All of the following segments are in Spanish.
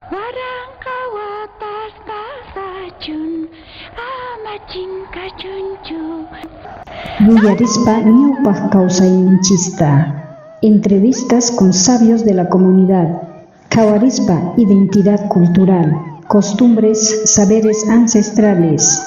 Barang kawatas kasajun amacin kacuncu. Villarispa Ñawpaq kawsayninchista. Entrevistas con sabios de la comunidad. Kawarispa identidad cultural, costumbres, saberes ancestrales.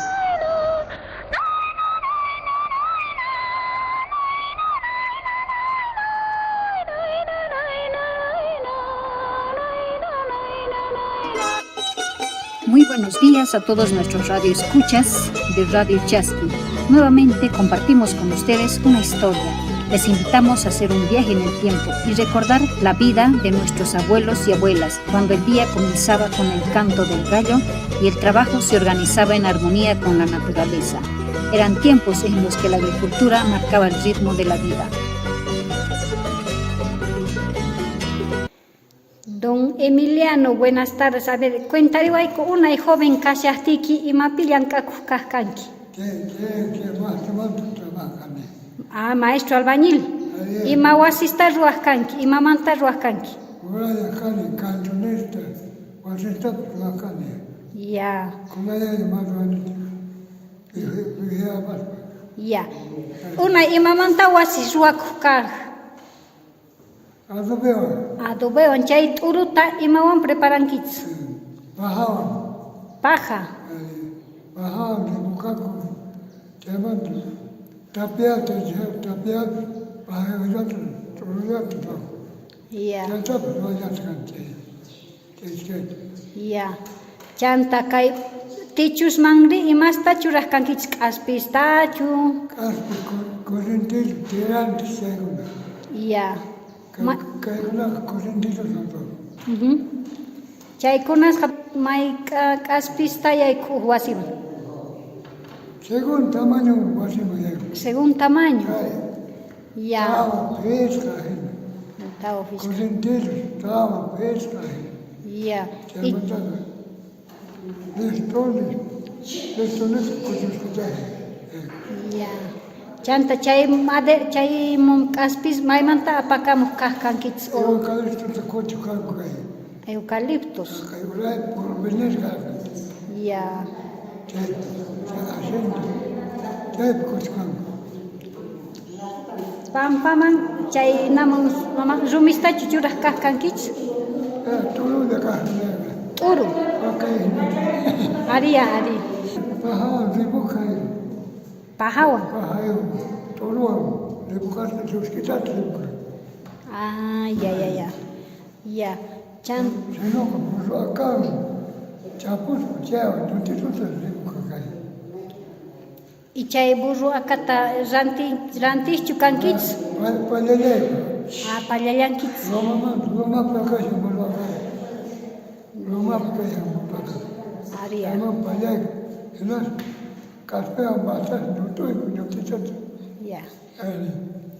Muy buenos días a todos nuestros radioescuchas de Radio Chasqui. Nuevamente compartimos con ustedes una historia. Les invitamos a hacer un viaje en el tiempo y recordar la vida de nuestros abuelos y abuelas, cuando el día comenzaba con el canto del gallo y el trabajo se organizaba en armonía con la naturaleza. Eran tiempos en los que la agricultura marcaba el ritmo de la vida. Don Emiliano, buenas tardes. A ver, cuéntale una joven kashastiki y mapillan kakujkajkanki. ¿Qué más trabaja? Ah, maestro albañil. Y mawasista ruajkanki, y mamanta ruajkanki. Ruajkanki, cantonista, wasista ruajkanki. Ya. Kumaya y madruanita. Ya. Una y mamanta wasis ruajkaj. Adobeo, chay uruta y mawan preparan kits. Paja. Bajaban de bucaco, llaman tapiate, para ayudar, Ya. Ya. Chanta kay tichus mangri y más tachuras kankits kaspis tachu. Caspi, corrientito, tirante, segunda. Ya. Caiguna, corrientito, Chay kunas may kaspista y wasiman. Según tamaño, wasima. Según tamaño. Ya. Estaba pesca, Estaba fiscal. corrientito, estaba pesca. Ya. Lestones, Ya. Chanta chay made chay kaspis may manta apakamu kankits o eucaliptus. Ya. Pampaman chay naman rumista chuchurah kankits. Turu. Ari. Pahawan. Ah, ya. Ya. Chan. Y chay burro akata ranti chukankits. Ah, pallallankits. Ari. Ya.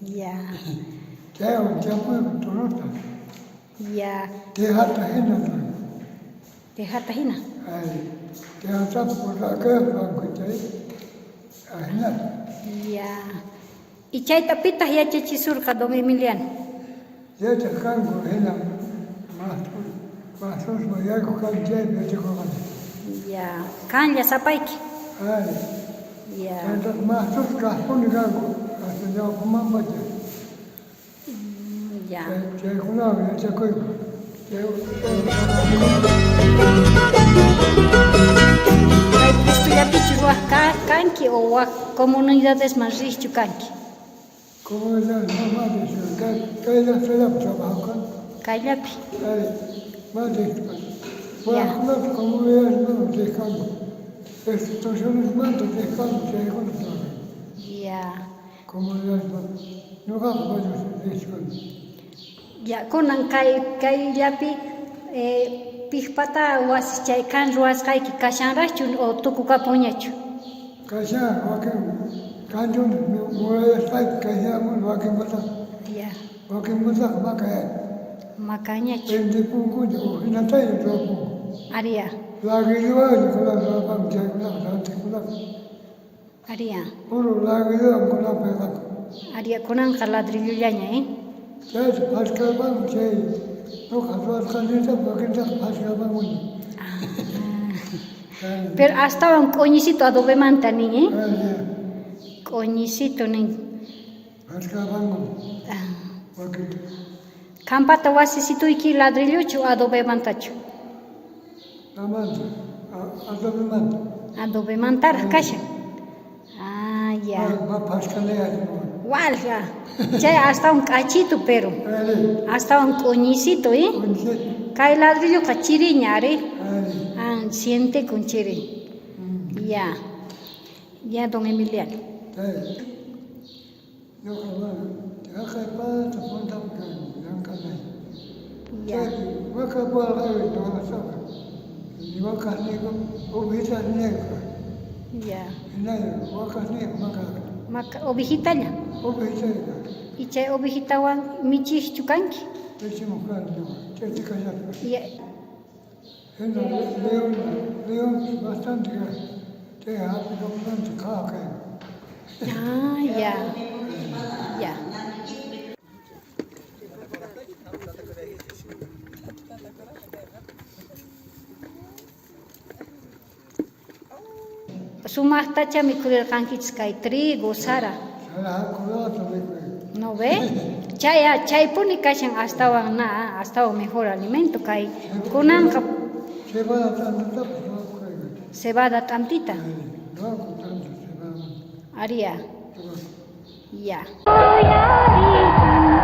Ya. Ya. Tehata hina. Ya. Y chay tapitah ya chichisurka don Emiliano. Ya. Kan ya sapaiki. Ya. Ya. Hay estudiantes kanki o comunidades más ricas kanki. Comunidades más ricas, Kayapi. más ricas. Las comunidades no dejan. Instituciones más dejan que hay con Ya. comunidades no vamos a decir. Ya, kunan kayllapi pihpata wasi chay kan ruwasqayki kashanrachun o tukukapuñachu. Kashan, kanjun murayasqayki kashamun wakinmata. Ya. Wakinmata makaya. Makañachu. Pendipunkuña hinatay ropu. Aria. Lagiliwali kula rapam jaykuna rantikuna. Aria. Puro lagiliwam kula pedak. Aria kunan ladrillo llaña, Chay pascaban chay no casual caleta porque está pasando muy. Pero hasta un coñicito adobe manta ni, coñicito ni. Pascaban porque Campata wasisitu iki ladrillo chu adobe mantachu. la manta, adobe manta. Adobe mantar kasha. Ya. Va pascalea. Walga. Chay hasta un cachito pero. Hasta un coñicito, Cae ladrillo cachiriña, siente con chiri. Ya. Ya, don Emiliano. Yo acá Ya. Ya. Maka ovejitaña. Y chay ovejitawan michis chukanki. Ya. Bastante Ya. Ya. Sumahtacha mikurerkankis kay trigo, sara. ¿No ve? Chay puni kashan hasta mejor alimento kay kunanka cebada tantita. Aria. Ya. Voy a